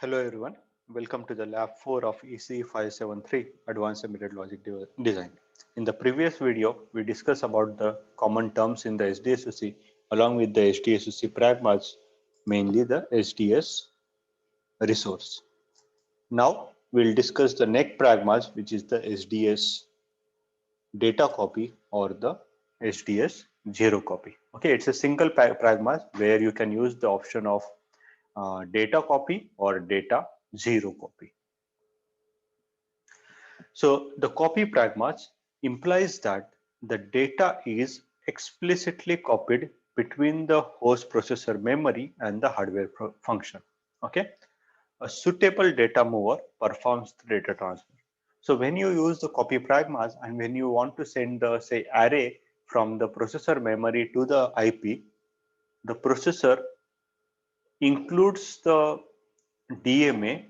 Hello everyone, welcome to the lab 4 of ECE 573 Advanced Embedded Logic Design. In the previous video, we discussed about the common terms in the SDSOC along with the SDSOC pragmas, mainly the SDS resource. Now we'll discuss the next pragmas, which is the SDS data copy or the SDS zero copy. Okay, it's a single pragmas where you can use the option of data copy or data zero copy. So the copy pragmas implies that the data is explicitly copied between the host processor memory and the hardware function. Okay, a suitable data mover performs the data transfer. So when you use the copy pragmas and when you want to send the say array from the processor memory to the IP, the processor includes the DMA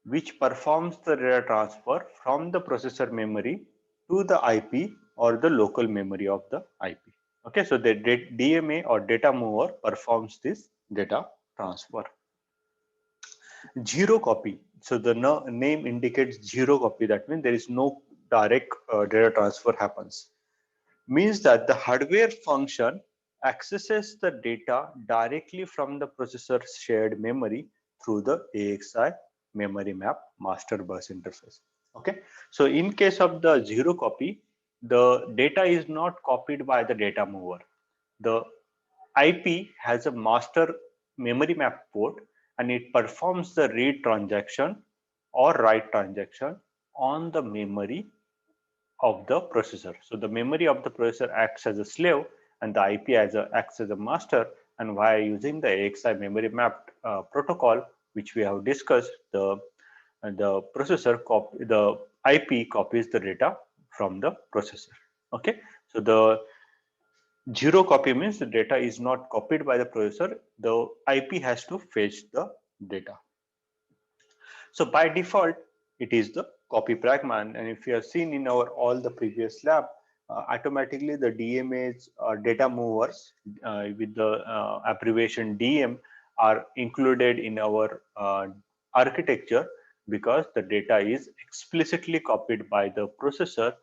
which performs the data transfer from the processor memory to the IP or the local memory of the IP. Okay, so the DMA or data mover performs this data transfer. Zero copy. So the name indicates zero copy. That means there is no direct data transfer happens. Means that the hardware function accesses the data directly from the processor's shared memory through the AXI memory map master bus interface. Okay, so in case of the zero copy, the data is not copied by the data mover. The IP has a master memory map port and it performs the read transaction or write transaction on the memory of the processor. So the memory of the processor acts as a slave and the IP acts as a master, and via using the AXI memory mapped protocol which we have discussed, the IP copies the data from the processor. Okay, so the zero copy means the data is not copied by the processor, the IP has to fetch the data. So by default, it is the copy pragma, and if you have seen in our all the previous lab, automatically the DMA's data movers with the abbreviation DM are included in our architecture because the data is explicitly copied by the processor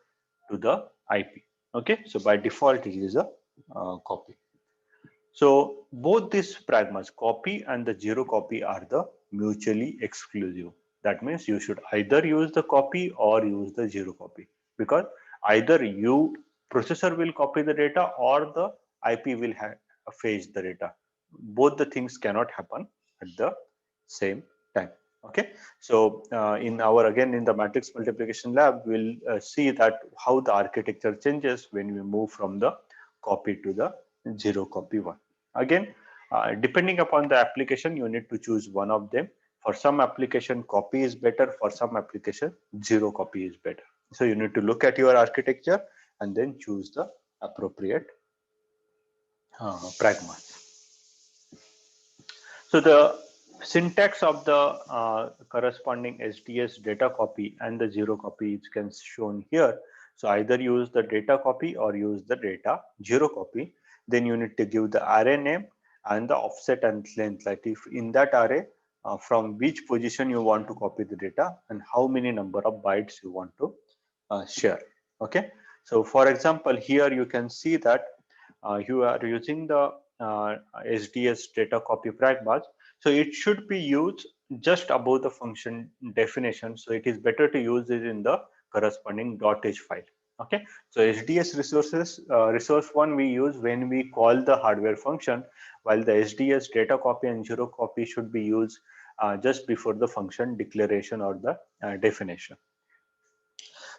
to the IP. Okay, so by default it is a copy. So both these pragmas, copy and the zero copy, are the mutually exclusive. That means you should either use the copy or use the zero copy, because either you processor will copy the data or the IP will fetch the data. Both the things cannot happen at the same time. Okay, so in our again in the matrix multiplication lab, we'll see that how the architecture changes when we move from the copy to the zero copy one. Again, depending upon the application, you need to choose one of them. For some application, copy is better. For some application, zero copy is better. So you need to look at your architecture and then choose the appropriate pragma. So the syntax of the corresponding SDS data copy and the zero copy is shown here. So either use the data copy or use the data zero copy. Then you need to give the array name and the offset and length, like if in that array from which position you want to copy the data and how many number of bytes you want to share. Okay, so for example, here you can see that you are using the SDS data copy pragmas. So it should be used just above the function definition. So it is better to use it in the corresponding .h file. Okay, so SDS resources, resource one we use when we call the hardware function, while the SDS data copy and zero copy should be used just before the function declaration or the definition.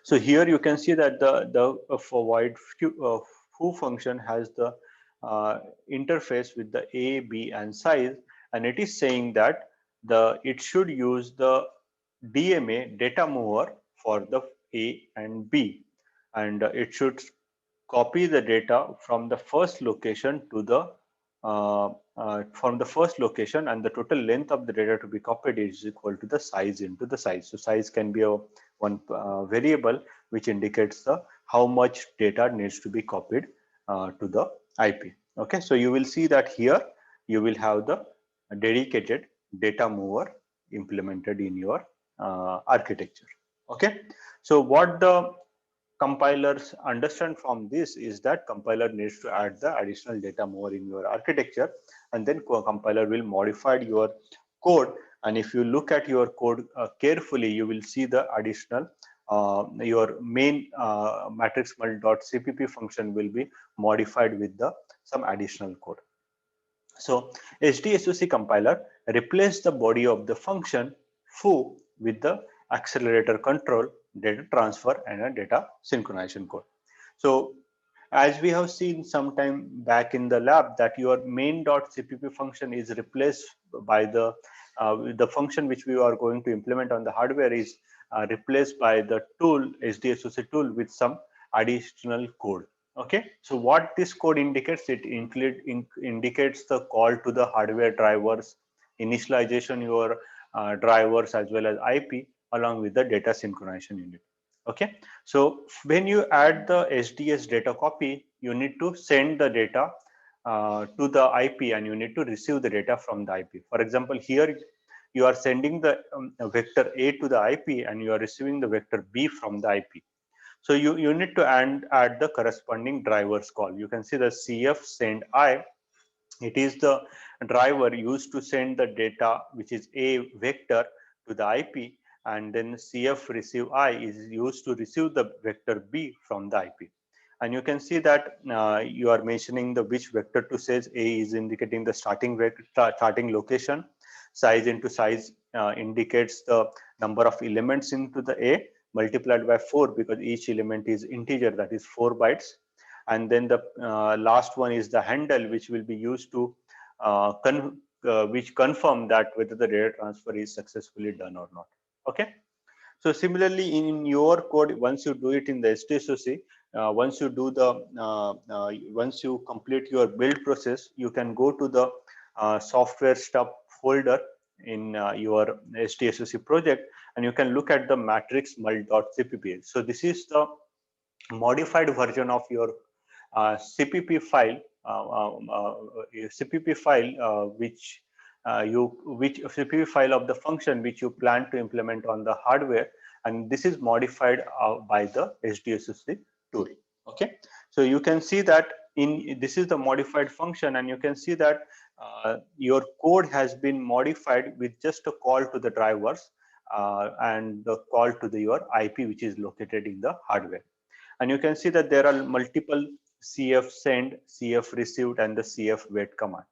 So here you can see that the for void foo function has the interface with the a, b, and size, and it is saying that it should use the DMA data mover for the a and b, and it should copy the data from the first location to the from the first location, and the total length of the data to be copied is equal to the size into the size. So size can be a one variable which indicates the how much data needs to be copied to the IP. Okay, so you will see that here you will have the dedicated data mover implemented in your architecture. Okay, so what the compilers understand from this is that compiler needs to add the additional data more in your architecture, and then compiler will modify your code. And if you look at your code carefully, you will see the additional your main matrix mul.cpp function will be modified with the some additional code. So HDSOC compiler replace the body of the function foo with the accelerator control, data transfer, and a data synchronization code. So as we have seen some time back in the lab that your main.cpp function is replaced by the function which we are going to implement on the hardware is replaced by the tool HDSOC tool with some additional code. Okay, so what this code indicates, it indicates the call to the hardware drivers, initialization your drivers as well as IP along with the data synchronization unit. Okay, so when you add the SDS data copy, you need to send the data to the IP and you need to receive the data from the IP. For example, here you are sending the vector A to the IP and you are receiving the vector B from the IP. So you need to add the corresponding drivers call. You can see the CF send I. It is the driver used to send the data, which is a vector, to the IP, and then CF receive I is used to receive the vector B from the IP. And you can see that you are mentioning the which vector to says A is indicating the starting vector, starting location. Size into size indicates the number of elements into the A multiplied by 4 because each element is integer, that is 4 bytes. And then the last one is the handle, which will be used to which confirm that whether the data transfer is successfully done or not. Okay. So similarly, in your code, once you do it in the HDSOC, once you do the once you complete your build process, you can go to the software stuff folder in your HDSOC project, and you can look at the matrix mul.cpp. So this is the modified version of your CPP file, CPP file which CPP file of the function which you plan to implement on the hardware, and this is modified by the HDSOC tool. Okay, so you can see that in this is the modified function, and you can see that your code has been modified with just a call to the drivers and the call to your IP, which is located in the hardware. And you can see that there are multiple CF send, CF received, and the CF wait command.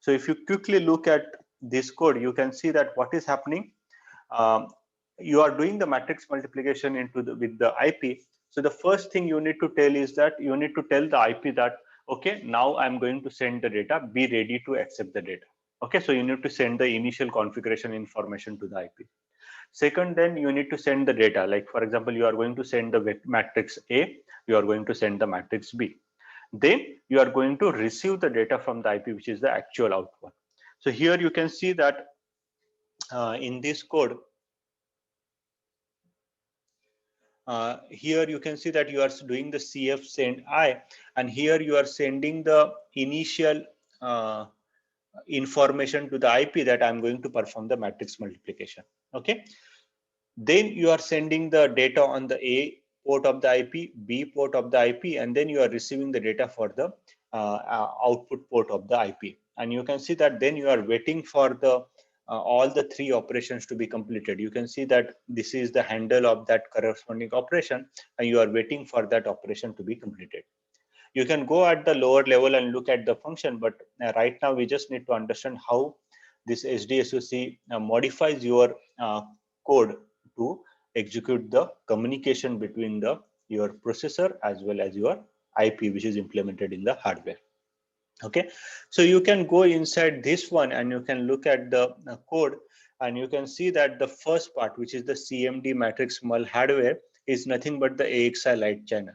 So if you quickly look at this code, you can see that what is happening. You are doing the matrix multiplication into with the IP. So the first thing you need to tell is that you need to tell the IP that, okay, now I'm going to send the data, be ready to accept the data. Okay, so you need to send the initial configuration information to the IP. Second, then you need to send the data. Like for example, you are going to send the matrix A, you are going to send the matrix B. Then you are going to receive the data from the IP, which is the actual output. So here you can see that in this code, here you can see that you are doing the CF send I, and here you are sending the initial information to the IP that I'm going to perform the matrix multiplication. Okay. Then you are sending the data on the A port of the IP, B port of the IP, and then you are receiving the data for the output port of the IP. And you can see that then you are waiting for the all the three operations to be completed. You can see that this is the handle of that corresponding operation, and you are waiting for that operation to be completed. You can go at the lower level and look at the function, but right now we just need to understand how this HDSOC modifies your code to execute the communication between your processor as well as your IP, which is implemented in the hardware. Okay, so you can go inside this one and you can look at the code, and you can see that the first part, which is the CMD matrix mul hardware, is nothing but the AXI light channel.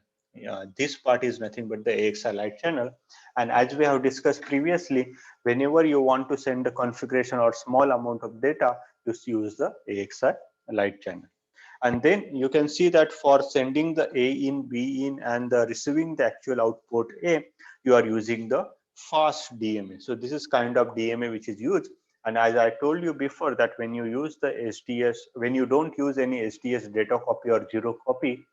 This part is nothing but the AXI light channel. And as we have discussed previously, whenever you want to send the configuration or small amount of data, just use the AXI light channel. And then you can see that for sending the A in, B in, and receiving the actual output A, you are using the fast DMA. So this is kind of DMA which is used, And as I told you before, that when you use the SDS, when you don't use any SDS data copy or zero copy,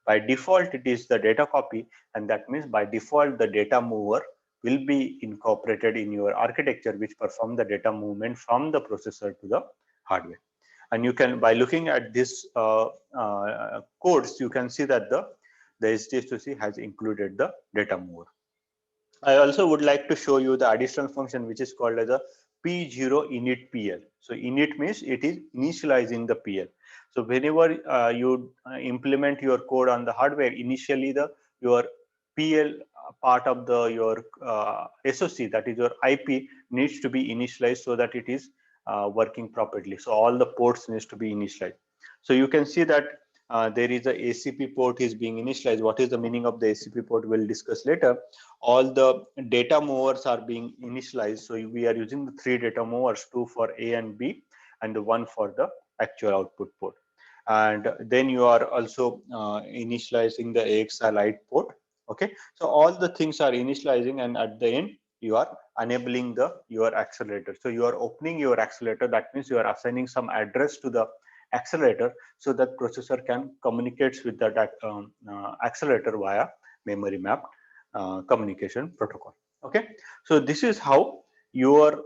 by default it is the data copy, and that means by default the data mover will be incorporated in your architecture, which perform the data movement from the processor to the hardware. And you can, by looking at this codes, you can see that the SDS2C has included the data mover. I also would like to show you the additional function which is called as a P0 init PL. So init means it is initializing the PL. So whenever you implement your code on the hardware, initially your PL part of your SoC, that is your IP, needs to be initialized so that it is working properly. So all the ports needs to be initialized. So you can see that there is a ACP port is being initialized. What is the meaning of the ACP port? We'll discuss later. All the data movers are being initialized. So we are using the 3 data movers, 2 for A and B, and the 1 for the actual output port. And then you are also initializing the AXI light port. Okay, so all the things are initializing, and at the end you are enabling your accelerator. So you are opening your accelerator. That means you are assigning some address to the accelerator so that processor can communicate with that accelerator via memory mapped communication protocol. Okay, so this is how your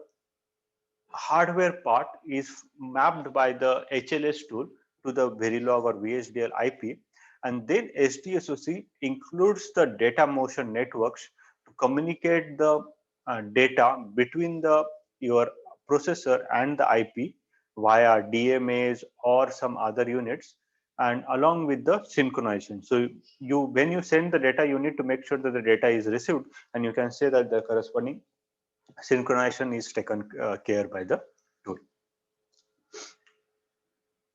hardware part is mapped by the HLS tool to the Verilog or VHDL IP, and then SDSoC includes the data motion networks to communicate the data between your processor and the IP via DMAs or some other units, and along with the synchronization. So when you send the data, you need to make sure that the data is received, and you can say that the corresponding synchronization is taken care by the tool.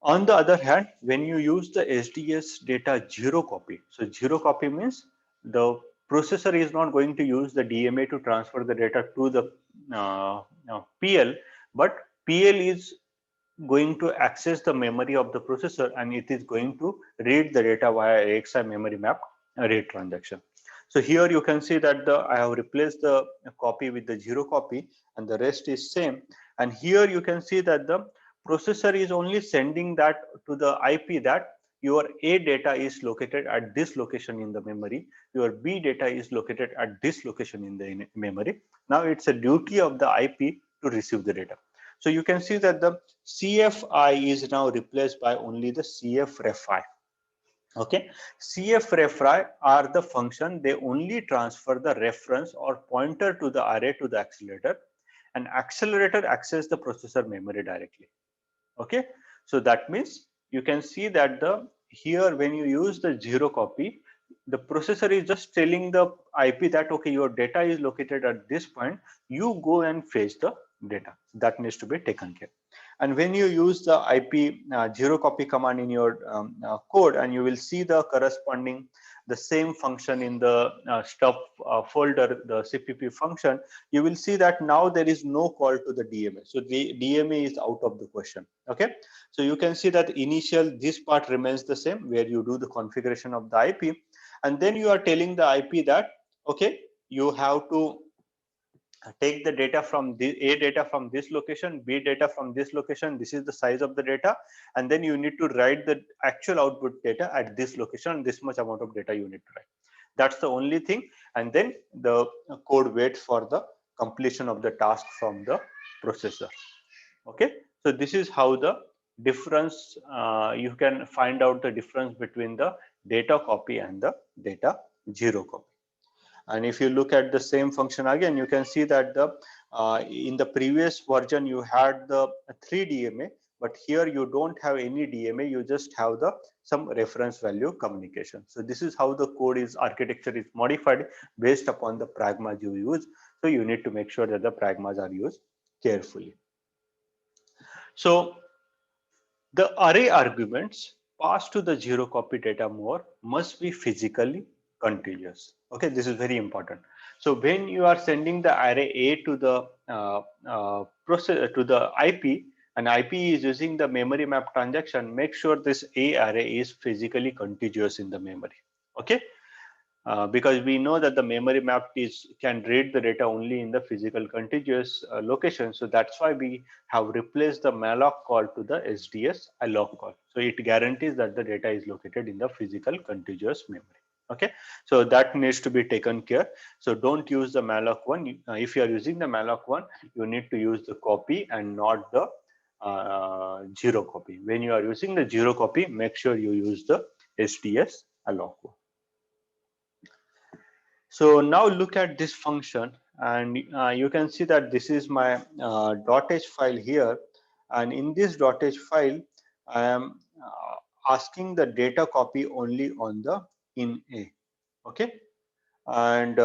On the other hand, when you use the SDS data zero copy, so zero copy means the processor is not going to use the DMA to transfer the data to the PL, but PL is going to access the memory of the processor, and it is going to read the data via AXI memory map read transaction. So here you can see that I have replaced the copy with the zero copy, and the rest is same. And here you can see that the processor is only sending that to the IP that your A data is located at this location in the memory, your B data is located at this location in the memory. Now it's a duty of the IP to receive the data. So you can see that the CFI is now replaced by only the CFREFI. Okay, CFREFI are the function, they only transfer the reference or pointer to the array to the accelerator, and accelerator access the processor memory directly. Okay, so that means you can see that here when you use the zero copy, the processor is just telling the IP that okay, your data is located at this point, you go and fetch the data. That needs to be taken care. And when you use the IP zero copy command in your code, and you will see the corresponding the same function in the stuff folder, the CPP function, you will see that now there is no call to the DMA. So the DMA is out of the question. Okay, so you can see that initial this part remains the same, where you do the configuration of the IP, and then you are telling the IP that okay, you have to take the data from the A data from this location, B data from this location, this is the size of the data, and then you need to write the actual output data at this location, this much amount of data you need to write. That's the only thing, and then the code waits for the completion of the task from the processor. Okay, so this is how the difference, you can find out the difference between the data copy and the data zero copy. And if you look at the same function again, you can see that in the previous version you had the 3 DMA, but here you don't have any DMA, you just have the some reference value communication. So this is how the code is architecture is modified based upon the pragmas you use. So you need to make sure that the pragmas are used carefully. So the array arguments passed to the zero copy data mover must be physically contiguous. Okay, this is very important. So when you are sending the array A to the process to the IP, and IP is using the memory map transaction, make sure this A array is physically contiguous in the memory. Okay, because we know that the memory map can read the data only in the physical contiguous location. So that's why we have replaced the malloc call to the SDS alloc call. So it guarantees that the data is located in the physical contiguous memory. Okay, so that needs to be taken care. So don't use the malloc one. If you are using the malloc one, you need to use the copy and not the zero copy. When you are using the zero copy, make sure you use the SDS alloc one. So now look at this function, and you can see that this is my .h file here, and in this .h file I am asking the data copy only on the in A. Okay, and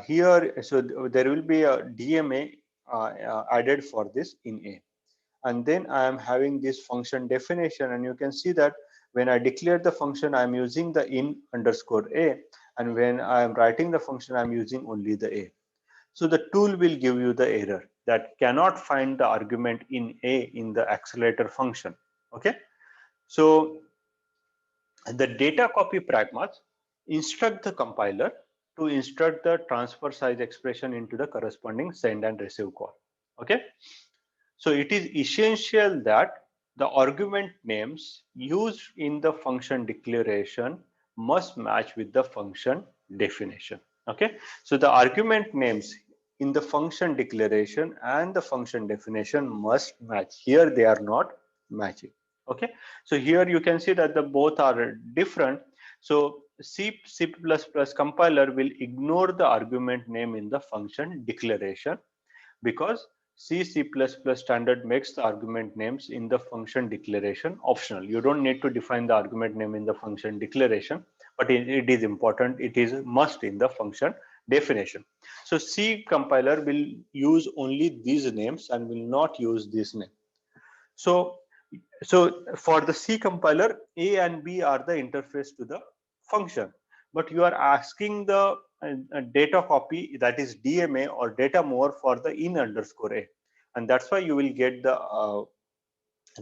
here, so there will be a DMA added for this in A, and then I am having this function definition, and you can see that when I declare the function, I am using the in underscore A, and when I am writing the function, I am using only the A. So the tool will give you the error that cannot find the argument in A in the accelerator function. Okay, so the data copy pragmas instruct the compiler to instruct the transfer size expression into the corresponding send and receive call. Okay, so it is essential that the argument names used in the function declaration must match with the function definition. Okay, so the argument names in the function declaration and the function definition must match. Here they are not matching. Okay, so here you can see that the both are different. So C++ compiler will ignore the argument name in the function declaration, because C++ standard makes the argument names in the function declaration optional. You don't need to define the argument name in the function declaration, but it is important. It is must in the function definition. So C compiler will use only these names and will not use this name. So for the C compiler, A and B are the interface to the function, but you are asking the data copy, that is DMA or data more, for the in underscore A, and that's why you will get the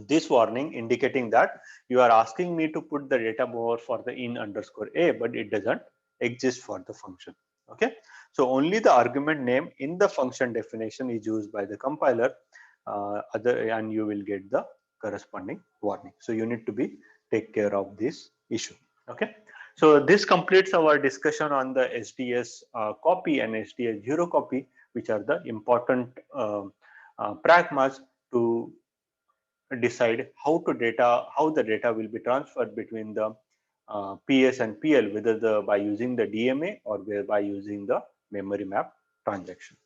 this warning indicating that you are asking me to put the data more for the in underscore A, but it doesn't exist for the function. Okay, so only the argument name in the function definition is used by the compiler, and you will get the corresponding warning. So you need to take care of this issue. Okay, so this completes our discussion on the SDS copy and SDS zero copy, which are the important pragmas to decide how the data will be transferred between the PS and PL, whether by using the DMA or by using the memory map transaction.